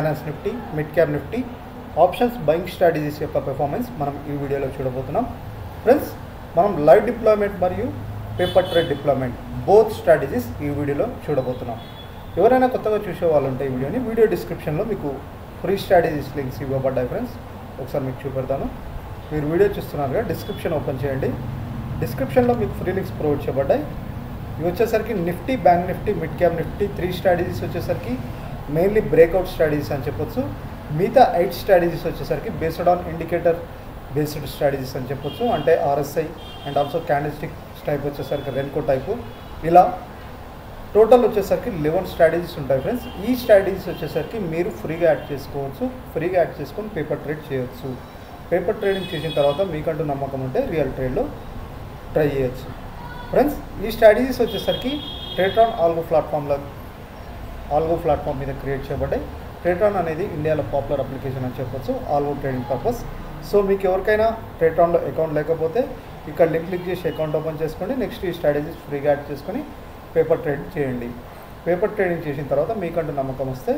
Finance Nifty, mid cap Nifty options buying strategies యొక్క performance మనం ఈ వీడియోలో చూడబోతున్నాం. ఫ్రెండ్స్, మనం లైవ్ డిప్లాయ్మెంట్ మరియు paper trade deployment both strategies ఈ వీడియోలో చూడబోతున్నాం. ఎవరైనా కొత్తగా చూసే వాళ్ళు ఉంటే ఈ వీడియో డిస్క్రిప్షన్లో మీకు ఫ్రీ స్ట్రాటజీస్ లింక్స్ ఇవ్వబడ్డాయి. ఫ్రెండ్స్, ఒకసారి మీకు చూపెడతాను. మీరు వీడియో చూస్తున్నారుగా, డిస్క్రిప్షన్ ఓపెన్ చేయండి. డిస్క్రిప్షన్లో మీకు ఫ్రీ లింక్స్ ప్రొవైడ్ చేయబడ్డాయి. ఇవి వచ్చేసరికి Nifty, bank Nifty, mid cap Nifty 3 strategies వచ్చేసరికి మెయిన్లీ బ్రేక్అవుట్ స్ట్రాటజీస్ అని చెప్పొచ్చు. మిగతా 8 స్ట్రాటజీస్ వచ్చేసరికి based on indicator based strategies అని చెప్పొచ్చు. అంటే RSI and also candlestick type వచ్చేసరికి రెన్కో టైపు, ఇలా టోటల్ వచ్చేసరికి 11 స్ట్రాటజీస్ ఉంటాయి. ఫ్రెండ్స్, ఈ స్ట్రాటజీస్ వచ్చేసరికి మీరు ఫ్రీగా యాడ్ చేసుకోవచ్చు. ఫ్రీగా యాడ్ చేసుకొని పేపర్ ట్రేడ్ చేయొచ్చు. పేపర్ ట్రేడింగ్ చేసిన తర్వాత మీకంటూ నమ్మకం ఉంటే రియల్ ట్రేడ్లో ట్రై చేయొచ్చు. ఫ్రెండ్స్, ఈ స్ట్రాటజీస్ వచ్చేసరికి ట్రేట్రాన్ ఆల్గో ప్లాట్ఫామ్ మీద క్రియేట్ చేయబడ్డాయి. ట్రేట్రాన్ అనేది ఇండియాలో పాపులర్ అప్లికేషన్ అని చెప్పొచ్చు, ఆల్గో ట్రేడింగ్ పర్పస్. సో మీకు ఎవరికైనా ట్రేట్రాన్లో అకౌంట్ లేకపోతే ఇక్కడ లింక్ క్లిక్ చేసి అకౌంట్ ఓపెన్ చేసుకోండి. నెక్స్ట్ ఈ స్ట్రాటజీస్ ఫ్రీగా యాడ్ చేసుకొని పేపర్ ట్రేడింగ్ చేయండి. పేపర్ ట్రేడింగ్ చేసిన తర్వాత మీకంటూ నమ్మకం వస్తే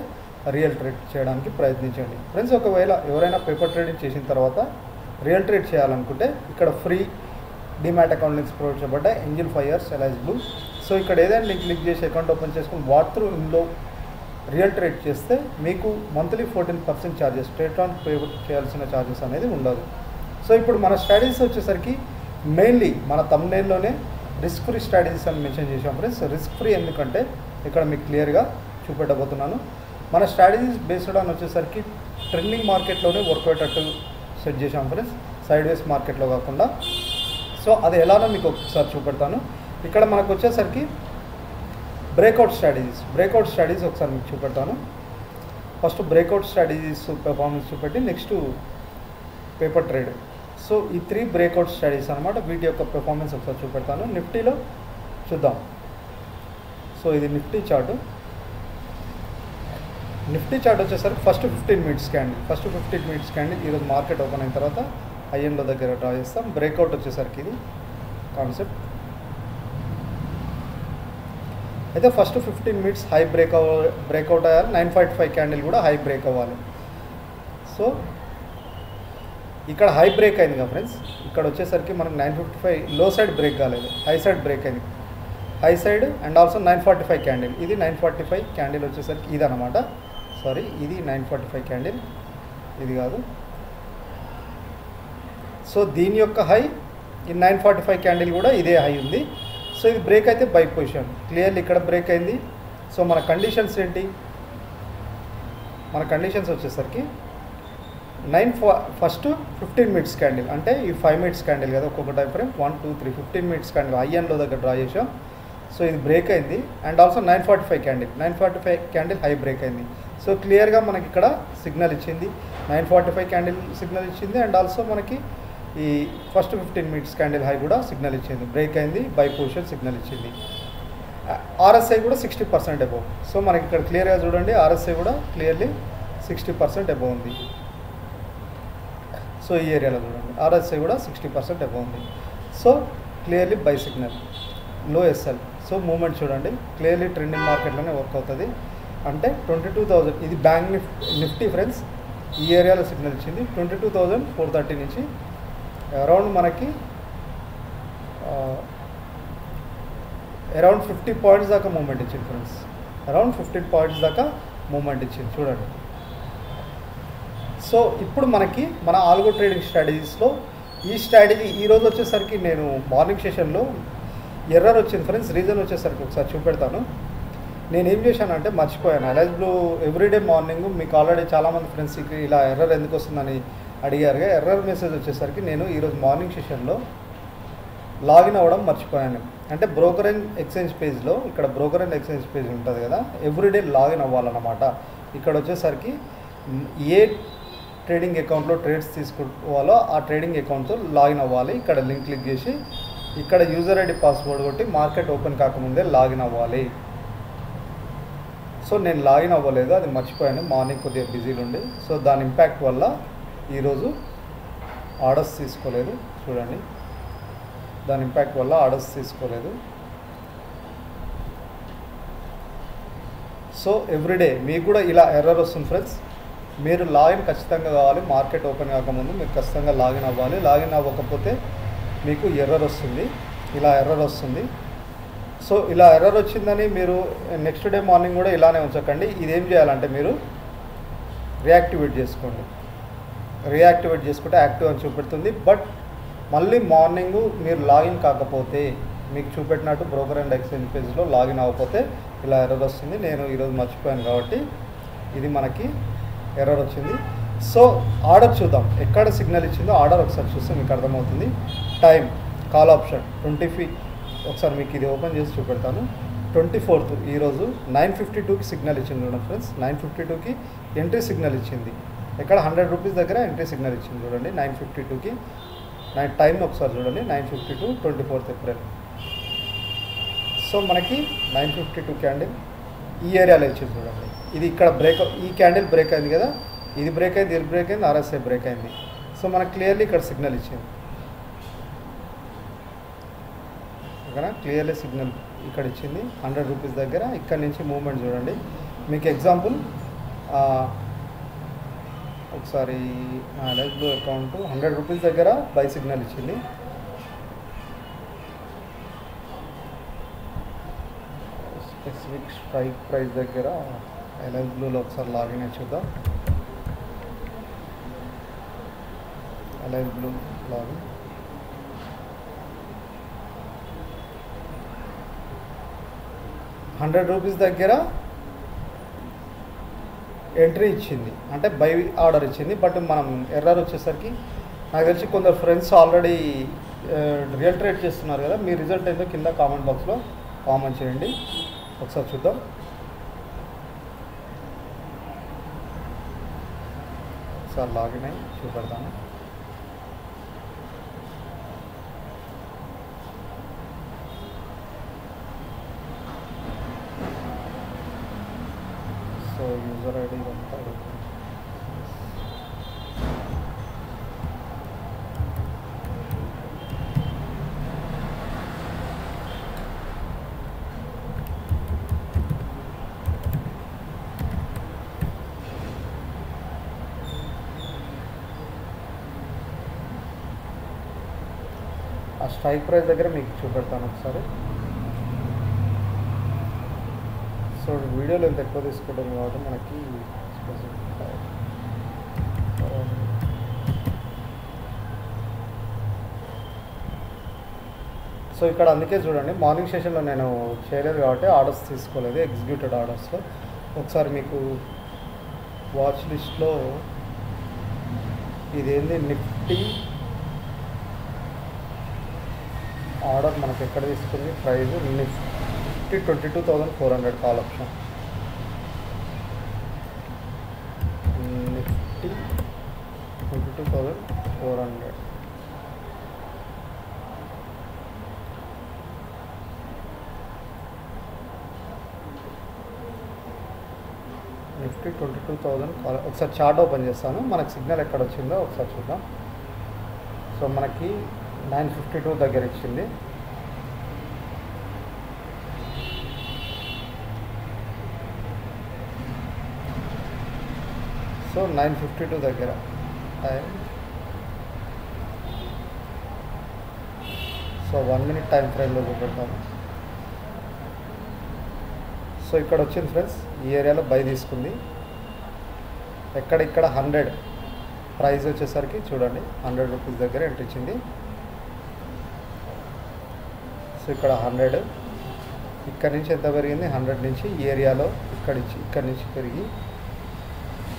రియల్ ట్రేడ్ చేయడానికి ప్రయత్నించండి. ఫ్రెండ్స్, ఒకవేళ ఎవరైనా పేపర్ ట్రేడింగ్ చేసిన తర్వాత రియల్ ట్రేడ్ చేయాలనుకుంటే ఇక్కడ free demat account links provide చేయబడ్డాయి. Angel fires, Alice Blue. So ఇక్కడ ఏదైనా లింక్ క్లిక్ చేసి అకౌంట్ ఓపెన్ చేసుకుని వాట్ త్రూ ఇందులో రియల్ ట్రేడ్ చేస్తే మీకు మంత్లీ 14% ఛార్జెస్, ట్రేట్రాన్ పే చేయాల్సిన ఛార్జెస్ అనేది ఉండదు. సో ఇప్పుడు మన స్ట్రాటజీస్ వచ్చేసరికి మెయిన్లీ మన థంబ్నెయిల్లోనే రిస్క్ ఫ్రీ స్ట్రాటజీస్ అని మెన్షన్ చేసాం. ఫ్రెండ్స్, రిస్క్ ఫ్రీ ఎందుకంటే ఇక్కడ మీకు క్లియర్గా చూపెట్టబోతున్నాను. మన స్ట్రాటజీస్ బేస్డ్ ఆన్ వచ్చేసరికి ట్రెండింగ్ మార్కెట్లోనే వర్క్ అయ్యేటట్టు సెట్ చేసాం. ఫ్రెండ్స్, సైడ్ వేస్ మార్కెట్లో కాకుండా. సో అది ఎలానో మీకు ఒకసారి చూపెడతాను. ఇక్కడ మనకు వచ్చేసరికి బ్రేక్అవుట్ స్ట్రాటజీస్ ఒకసారి మీకు చూపెడతాను. ఫస్ట్ బ్రేక్అవుట్ స్ట్రాటజీస్ పెర్ఫార్మెన్స్ చూపెట్టి నెక్స్ట్ పేపర్ ట్రేడ్. సో ఈ 3 బ్రేక్అవుట్ స్ట్రాటజీస్ అనమాట. వీటి యొక్క పెర్ఫార్మెన్స్ ఒకసారి చూపెడతాను. నిఫ్టీలో చూద్దాం. సో ఇది నిఫ్టీ చార్ట్ వచ్చేసరికి ఫస్ట్ 15 మినిట్స్ క్యాండిల్ ఈరోజు మార్కెట్ ఓపెన్ అయిన తర్వాత ఐఎన్లో దగ్గర డ్రా చేస్తాం. బ్రేక్అవుట్ వచ్చేసరికి ఇది కాన్సెప్ట్ అయితే ఫస్ట్ 15 మినిట్స్ హై బ్రేక్అవుట్ అయ్యాలి. 945 క్యాండిల్ కూడా హై బ్రేక్ అవ్వాలి. సో ఇక్కడ హై బ్రేక్ అయింది కదా ఫ్రెండ్స్. ఇక్కడ వచ్చేసరికి మనకు 955 లో సైడ్ బ్రేక్ కాలేదు, హై సైడ్ బ్రేక్ అయింది. High side and also 945 candle. ఇది 945 క్యాండిల్ వచ్చేసరికి ఇది అనమాట. సారీ, ఇది 945 క్యాండిల్, ఇది కాదు. సో దీని యొక్క హై, ఈ 945 క్యాండిల్ కూడా ఇదే హై ఉంది. సో ఇది బ్రేక్ అయితే బై పొజిషన్ క్లియర్లీ ఇక్కడ బ్రేక్ అయింది. సో మన కండిషన్స్ ఏంటి? మన కండిషన్స్ వచ్చేసరికి ఫస్ట్ 15 మినిట్స్ క్యాండిల్, అంటే ఈ 5 మినిట్స్ క్యాండిల్ కదా ఒక్కొక్క టైం ఫ్రేమ్, 1 2 3 15 మినిట్స్ క్యాండిల్ ఐఎన్లో దగ్గర డ్రా చేసాం. సో ఇది బ్రేక్ అయింది. And also 945 candle high break అయింది. సో క్లియర్గా మనకి ఇక్కడ సిగ్నల్ ఇచ్చింది, 945 క్యాండిల్ సిగ్నల్ ఇచ్చింది. అండ్ ఆల్సో మనకి ఈ ఫస్ట్ 15 మినిట్స్ క్యాండిల్ హై కూడా సిగ్నల్ ఇచ్చింది, బ్రేక్ అయింది, బై పొజిషన్ సిగ్నల్ ఇచ్చింది. ఆర్ఎస్ఐ కూడా 60% అబోవ్. సో మనకి ఇక్కడ క్లియర్గా చూడండి, ఆర్ఎస్ఐ కూడా క్లియర్లీ 60% అబోవ్ ఉంది. సో ఈ ఏరియాలో చూడండి, ఆర్ఎస్ఐ కూడా 60% అబోవ్ ఉంది. సో క్లియర్లీ బై సిగ్నల్, లో ఎస్ఎల్. సో మూమెంట్ చూడండి, క్లియర్లీ ట్రెండింగ్ మార్కెట్లోనే వర్క్ అవుతుంది. అంటే 22,000 ఇది బ్యాంక్ నిఫ్టీ ఫ్రెండ్స్. ఈ ఏరియాలో సిగ్నల్ ఇచ్చింది 22,430 నుంచి అరౌండ్ మనకి అరౌండ్ 50 పాయింట్స్ దాకా మూమెంట్ ఇచ్చింది ఫ్రెండ్స్. అరౌండ్ 15 పాయింట్స్ దాకా మూమెంట్ ఇచ్చింది చూడండి. సో ఇప్పుడు మనకి మన ఆల్గో ట్రేడింగ్ స్ట్రాటజీస్లో ఈ స్ట్రాటజీ ఈరోజు వచ్చేసరికి నేను మార్నింగ్ సెషన్లో ఎర్రర్ వచ్చింది ఫ్రెండ్స్. రీజన్ వచ్చేసరికి ఒకసారి చూపెడతాను. నేను ఏం చేశానంటే మర్చిపోయాను. ఎల్ఐస్ బ్లూ ఎవ్రీడే మార్నింగ్ మీకు ఆల్రెడీ చాలామంది ఫ్రెండ్స్కి ఇలా ఎర్రర్ ఎందుకు వస్తుందని అడిగారుగా. ఎర్రర్ మెసేజ్ వచ్చేసరికి నేను ఈరోజు మార్నింగ్ సెషన్లో లాగిన్ అవ్వడం మర్చిపోయాను. అంటే బ్రోకరేజ్ ఎక్స్చేంజ్ పేజ్లో, ఇక్కడ బ్రోకరేజ్ ఎక్స్చేంజ్ పేజ్ ఉంటుంది కదా, ఎవ్రీడే లాగిన్ అవ్వాలన్నమాట. ఇక్కడ వచ్చేసరికి ఏ ట్రేడింగ్ అకౌంట్లో ట్రేడ్స్ తీసుకోవాలో ఆ ట్రేడింగ్ అకౌంట్తో లాగిన్ అవ్వాలి. ఇక్కడ లింక్ క్లిక్ చేసి ఇక్కడ యూజర్ ఐడి పాస్వర్డ్ కొట్టి మార్కెట్ ఓపెన్ కాకముందే లాగిన్ అవ్వాలి. సో నేను లాగిన్ అవ్వలేదు, అది మర్చిపోయాను. మార్నింగ్ కొద్దిగా బిజీలు ఉండి, సో దాని ఇంపాక్ట్ వల్ల ఈరోజు ఆర్డర్స్ తీసుకోలేదు. చూడండి, దాని ఇంపాక్ట్ వల్ల ఆర్డర్స్ తీసుకోలేదు. సో ఎవ్రీడే మీకు కూడా ఇలా ఎర్రర్ వస్తుంది ఫ్రెండ్స్. మీరు లాగిన్ ఖచ్చితంగా కావాలి. మార్కెట్ ఓపెన్ కాకముందు మీరు ఖచ్చితంగా లాగిన్ అవ్వాలి. లాగిన్ అవ్వకపోతే మీకు ఎర్రర్ వస్తుంది, ఇలా ఎర్రర్ వస్తుంది. సో ఇలా ఎర్రర్ వచ్చిందని మీరు నెక్స్ట్ డే మార్నింగ్ కూడా ఇలానే ఉంచకండి. ఇదేం చేయాలంటే మీరు రియాక్టివేట్ చేసుకోండి. రియాక్టివేట్ చేసుకుంటే యాక్టివ్ అని చూపెడుతుంది. బట్ మళ్ళీ మార్నింగ్ మీరు లాగిన్ కాకపోతే మీకు చూపెట్టినట్టు బ్రోకర్ అండ్ ఎక్స్చేంజ్ పేజ్లో లాగిన్ అవ్వకపోతే ఇలా ఎర్రర్ వస్తుంది. నేను ఈరోజు మర్చిపోయాను కాబట్టి ఇది మనకి ఎర్రర్ వచ్చింది. సో ఆర్డర్ చూద్దాం, ఎక్కడ సిగ్నల్ ఇచ్చిందో ఆర్డర్ ఒకసారి చూస్తే మీకు అర్థమవుతుంది. టైం కాల్ ఆప్షన్ 25, ఒకసారి మీకు ఇది ఓపెన్ చేసి చూపెడతాను. 24th ఈరోజు 9:52కి సిగ్నల్ ఇచ్చింది చూడండి ఫ్రెండ్స్. 9:52కి ఎంట్రీ సిగ్నల్ ఇచ్చింది. ఎక్కడ 100 రూపీస్ దగ్గర ఎంట్రీ సిగ్నల్ ఇచ్చింది చూడండి 9:52కి. టైం ఒకసారి చూడండి 9:52 24th April. సో మనకి 9:52 క్యాండిల్ ఈ ఏరియాలో ఇచ్చింది చూడండి. ఇది ఇక్కడ బ్రేక్, ఈ క్యాండిల్ బ్రేక్ అయింది కదా, ఇది బ్రేక్ అయింది, ఇది బ్రేక్ అయింది, RSI బ్రేక్ అయింది. సో మనకు క్లియర్లీ ఇక్కడ సిగ్నల్ ఇచ్చింది. ఓకేనా, క్లియర్లీ సిగ్నల్ ఇక్కడ ఇచ్చింది 100 రూపీస్ దగ్గర. ఇక్కడ నుంచి మూవ్మెంట్ చూడండి. మీకు ఎగ్జాంపుల్ ఒకసారి లైఫ్ బ్లూ అకౌంట్ 100 రూపీస్ దగ్గర బై సిగ్నల్ ఇచ్చింది. స్పెసిఫిక్ స్ట్రైక్ ప్రైస్ దగ్గర లైఫ్ బ్లూలో ఒకసారి లాగిన్ అయి చూద్దాం. Life blue login. ₹100 దగ్గర ఎంట్రీ ఇచ్చింది, అంటే బై ఆర్డర్ ఇచ్చింది. బట్ మనం ఎర్రర్ వచ్చేసరికి నాకు తెలిసి కొందరు ఫ్రెండ్స్ ఆల్రెడీ రియల్ ట్రేడ్ చేస్తున్నారు కదా, మీ రిజల్ట్ ఏందో కింద కామెంట్ బాక్స్లో కామెంట్ చేయండి. ఒకసారి చూద్దాం. ఒకసారి లాగిన్ అయ్యి చూపెడతాను. సో యూజర్ ఐడి అంతా ఆ స్ట్రైక్ ప్రైస్ దగ్గర మీకు చూపెడతాను ఒకసారి. సో వీడియోలో ఎంత ఎక్కువ తీసుకుంటాం కాబట్టి మనకి సో ఇక్కడ అందుకే చూడండి, మార్నింగ్ సెషన్లో నేను చేయలేదు కాబట్టి ఆర్డర్స్ తీసుకోలేదు, ఎగ్జిక్యూటెడ్ ఆర్డర్స్లో. ఒకసారి మీకు వాచ్ లిస్ట్లో ఇదేంది నిఫ్టీ ఆర్డర్ మనకు ఎక్కడ తీసుకుంది, price Nifty 22,400 call option. Nifty 22,400. Nifty 22,000 call. ఒకసారి చార్ట్ ఓపెన్ చేస్తాను, మనకు సిగ్నల్ ఎక్కడ వచ్చిందో ఒకసారి చూద్దాం. సో మనకి 9:52 దగ్గర ఇచ్చింది. సో 9:52 దగ్గర టైం. సో 1 minute టైం ఫ్రేమ్లో చూపెడతాము. సో ఇక్కడ వచ్చింది ఫ్రెండ్స్, ఈ ఏరియాలో బై తీసుకుంది. ఇక్కడ 100 ప్రైస్ వచ్చేసరికి చూడండి 100 రూపీస్ దగ్గర ఎంట్రీ ఇచ్చింది. సో ఇక్కడ 100, ఇక్కడ నుంచి ఎంత పెరిగింది, 100 నుంచి ఈ ఏరియాలో ఇక్కడ నుంచి పెరిగి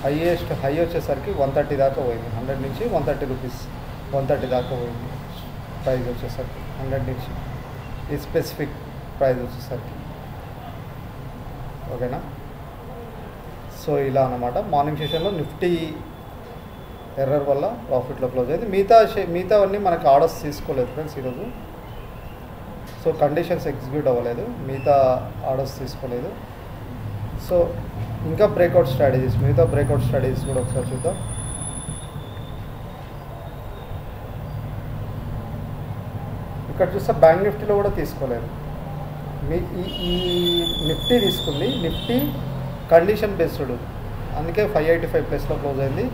హైయెస్ట్ హై వచ్చేసరికి 130 దాకా పోయింది. 100 నుంచి 130 రూపీస్, 130 దాకా పోయింది ప్రైస్ వచ్చేసరికి. 100 నుంచి ఈ స్పెసిఫిక్ ప్రైస్ వచ్చేసరికి. ఓకేనా, సో ఇలా అన్నమాట. మార్నింగ్ సెషన్లో నిఫ్టీ ఎర్రర్ వల్ల ప్రాఫిట్లో క్లోజ్ అయింది. మిగతావన్నీ మనకు ఆర్డర్స్ తీసుకోలేదు ఫ్రెండ్స్ ఈరోజు. సో కండిషన్స్ ఎగ్జిక్యూట్ అవ్వలేదు, మిగతా ఆర్డర్స్ తీసుకోలేదు. సో ఇంకా బ్రేక్అవుట్ స్ట్రాటజీస్, మిగతా బ్రేక్అవుట్ స్ట్రాటజీస్ కూడా ఒకసారి చూద్దాం. ఇక్కడ చూస్తే బ్యాంక్ నిఫ్టీలో కూడా తీసుకోలేదు. ఈ నిఫ్టీ తీసుకుంది. నిఫ్టీ కండిషన్ బేస్డ్ అందుకే 585 ప్లస్లో క్లోజ్ అయింది.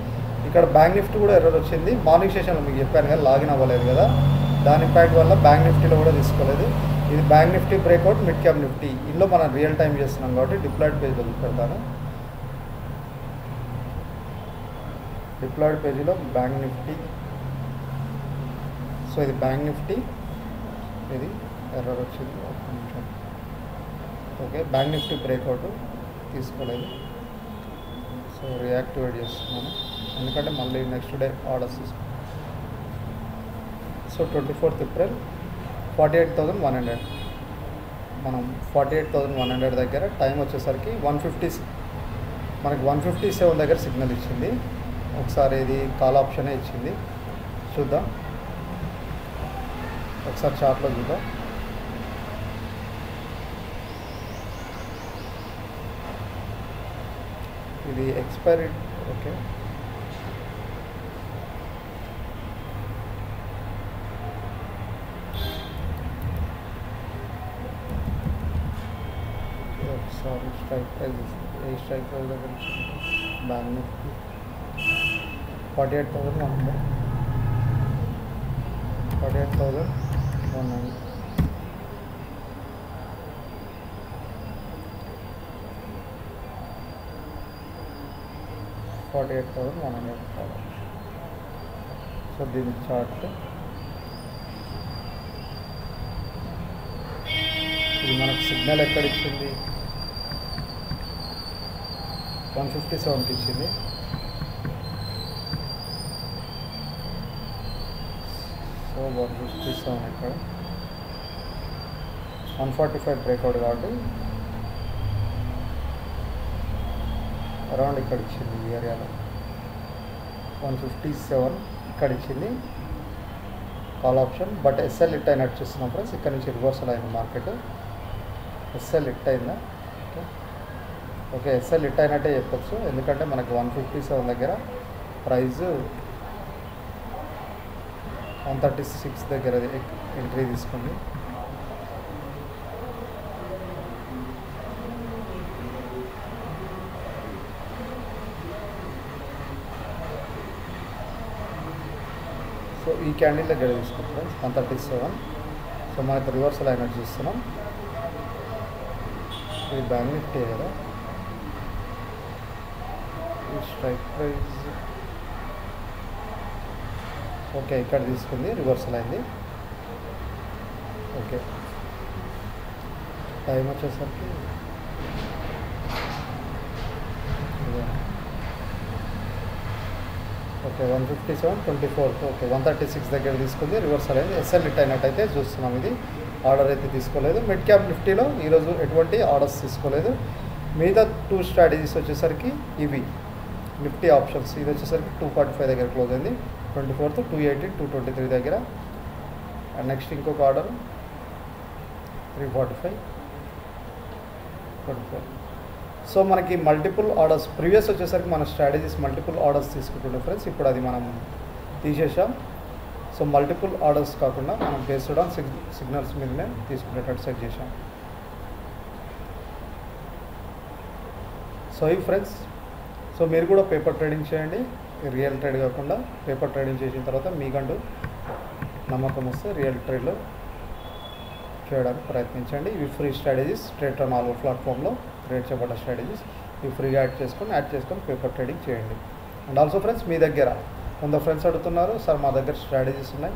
ఇక్కడ బ్యాంక్ నిఫ్టీ కూడా ఎర్రర్ వచ్చింది. మార్నింగ్ సెషన్లో మీకు చెప్పాను కదా, లాగిన్ అవ్వలేదు కదా, దాని ఇంపాక్ట్ వల్ల బ్యాంక్ నిఫ్టీలో కూడా తీసుకోలేదు. ఇది bank Nifty breakout, mid cap Nifty. ఇందులో మనం రియల్ టైం చేస్తున్నాం కాబట్టి డిప్లాయిడ్ పేజ్లో పెడతాను. డిప్లాయిడ్ పేజీలో బ్యాంక్ నిఫ్టీ. సో ఇది బ్యాంక్ నిఫ్టీ, ఇది ఎర్రర్ వచ్చింది. ఒక నిమిషం. ఓకే, బ్యాంక్ నిఫ్టీ బ్రేక్అవుట్ తీసుకోలేదు. సో రియాక్టివేట్ చేస్తున్నాను ఎందుకంటే మళ్ళీ నెక్స్ట్ డే ఆర్డర్స్ తీసుకున్నాను. So 24th April 48,100. మనం 48,100 దగ్గర టైం వచ్చేసరికి 150, మనకి 157 దగ్గర సిగ్నల్ ఇచ్చింది. ఒకసారి ఇది కాల్ ఆప్షనే ఇచ్చింది, చూద్దాం ఒకసారి చార్ట్లో చూద్దాం. ఇది ఎక్స్పైరీ. ఓకే, ఒకసారి స్ట్రైక్ ప్రైస్, ఏ స్ట్రైక్ ప్రైస్ దగ్గర బ్యాంక్ నిఫ్టీ 48,100, 48,100, 48,100. సో దీని చార్ట్ ఇది మనకు సిగ్నల్ ఎక్కడ ఇచ్చింది, 157కి ఇచ్చింది. సో 157 ఇక్కడ 145 బ్రేక్అవుట్ కాబట్టి అరౌండ్ ఇక్కడ ఇచ్చింది. ఈ ఏరియాలో 157 ఇక్కడ ఇచ్చింది call option. But SL hit అయినట్టు చూస్తున్నాం ఫ్రెండ్స్. ఇక్కడ నుంచి రివర్సల్ అయింది మార్కెట్. ఎస్ఎల్ హిట్ అయిందా? ఓకే, ఎస్ఎల్ హిట్ అయినట్టే చెప్పచ్చు, ఎందుకంటే మనకు 157 దగ్గర ప్రైస్ 136 దగ్గర ఎంట్రీ తీసుకుంది. సో ఈ క్యాండిల్ దగ్గర తీసుకుంటాం 137. సో మనకి రివర్సల్ అయినట్టు చూస్తున్నాం. ఇది బ్యాంక్ నిఫ్టీ కదా, ఈ స్ట్రైక్ ప్రైస్ ఓకే ఇక్కడ తీసుకుంది, రివర్సల్ అయింది. ఓకే, టైం వచ్చేసరికి ఓకే 157.24. ఓకే 136 దగ్గర తీసుకుంది, రివర్సల్ అయింది. ఎస్ఎల్ హిట్ అయినట్టయితే చూస్తున్నాం. ఇది ఆర్డర్ అయితే తీసుకోలేదు. మిడ్ క్యాప్ నిఫ్టీలో ఈరోజు ఎటువంటి ఆర్డర్స్ తీసుకోలేదు. మిగతా 2 స్ట్రాటజీస్ వచ్చేసరికి ఇవి నిఫ్టీ ఆప్షన్స్. ఇది వచ్చేసరికి 245 దగ్గర క్లోజ్ అయింది. 24th 218, 223 దగ్గర. అండ్ నెక్స్ట్ ఇంకొక ఆర్డర్ 345, 24. సో మనకి మల్టిపుల్ ఆర్డర్స్ ప్రీవియస్ వచ్చేసరికి మన స్ట్రాటజీస్ మల్టిపుల్ ఆర్డర్స్ తీసుకుంటుండే ఫ్రెండ్స్. ఇప్పుడు అది మనం తీసేసాం. సో మల్టిపుల్ ఆర్డర్స్ కాకుండా మనం బేస్డ్ ఆన్ సిగ్నల్స్ మీదనే తీసుకునేటట్టు సెట్ చేసాం. సో ఈ ఫ్రెండ్స్, సో మీరు కూడా పేపర్ ట్రేడింగ్ చేయండి, రియల్ ట్రేడ్ కాకుండా పేపర్ ట్రేడింగ్ చేసిన తర్వాత మీకంటూ నమ్మకం వస్తే రియల్ ట్రేడ్లో చేయడానికి ప్రయత్నించండి. ఇవి free strategies, trade on all ప్లాట్ఫామ్లో క్రియేట్ చేయబడ్డ స్ట్రాటజీస్. ఇవి ఫ్రీగా యాడ్ చేసుకొని పేపర్ ట్రేడింగ్ చేయండి. అండ్ ఆల్సో ఫ్రెండ్స్, మీ దగ్గర కొంత ఫ్రెండ్స్ అడుగుతున్నారు, సార్ మా దగ్గర స్ట్రాటజీస్ ఉన్నాయి,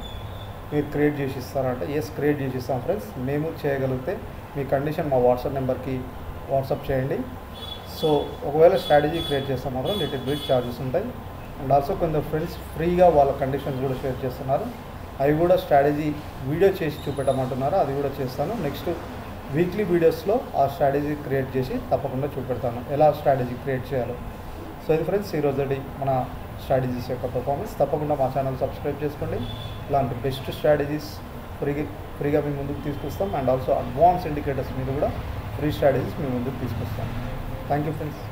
మీరు క్రియేట్ చేసి ఇస్తారంటే ఎస్, క్రియేట్ చేసి ఇస్తాం ఫ్రెండ్స్. మేము చేయగలిగితే మీ కండిషన్ మా వాట్సాప్ నెంబర్కి వాట్సాప్ చేయండి. సో ఒకవేళ స్ట్రాటజీ క్రియేట్ చేస్తే మాత్రం లిటిల్ బిట్ ఛార్జెస్ ఉంటాయి. అండ్ ఆల్సో కొందరు ఫ్రెండ్స్ ఫ్రీగా వాళ్ళ కండిషన్స్ కూడా షేర్ చేస్తున్నారు. అవి కూడా స్ట్రాటజీ వీడియో చేసి చూపెట్టమంటున్నారు, అది కూడా చేస్తాను. నెక్స్ట్ వీక్లీ వీడియోస్లో ఆ స్ట్రాటజీ క్రియేట్ చేసి తప్పకుండా చూపెడతాను, ఎలా స్ట్రాటజీ క్రియేట్ చేయాలో. సో ఇది ఫ్రెండ్స్ ఈరోజు మన స్ట్రాటజీస్ యొక్క పర్ఫార్మెన్స్. తప్పకుండా మా ఛానల్ సబ్స్క్రైబ్ చేసుకోండి. ఇలాంటి బెస్ట్ స్ట్రాటజీస్ ఫ్రీగా మీ ముందుకు తీసుకొస్తాం. అండ్ ఆల్సో అడ్వాన్స్ ఇండికేటర్స్ మీద కూడా ఫ్రీ స్ట్రాటజీస్ మీ ముందుకు తీసుకొస్తాం. Thank you friends.